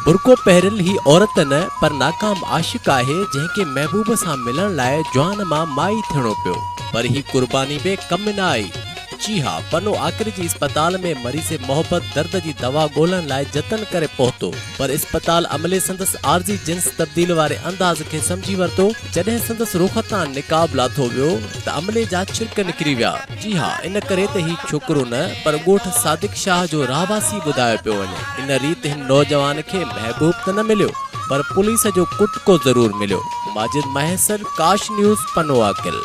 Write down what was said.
बुरको पहिरियल ही औरत न पर नाकाम आशिक आहे जंहिंखे महबूब सां मिलण लाइ जवान मां माई थियणो पियो, पर ही कुर्बानी बि कम न आई। जी हाँ, पनो आख़िर जी अस्पताल में मरीज़ मोहब्बत दर्द जी दवा ॻोल्हण लाइ जतन करे पहुतो, पर अस्पताल अमले संदसि आर्जी जिन्स तब्दील वारे अंदाज़ खे समझी वरितो। जॾहिं संदसि रुख तां निकाब लाथो वियो त अमले जा छिरक निकिरी विया। जी हाँ, इन करे त ही छोकिरो न पर ॻोठ सादिक शाह जो रहवासी ॿुधायो पियो वञे। इन रीति हिन नौजवान खे महबूब त न मिलियो, पर पुलिस जो कुटको ज़रूर मिलियो। माजिद महसन, काश न्यूज़, पनो आकिल।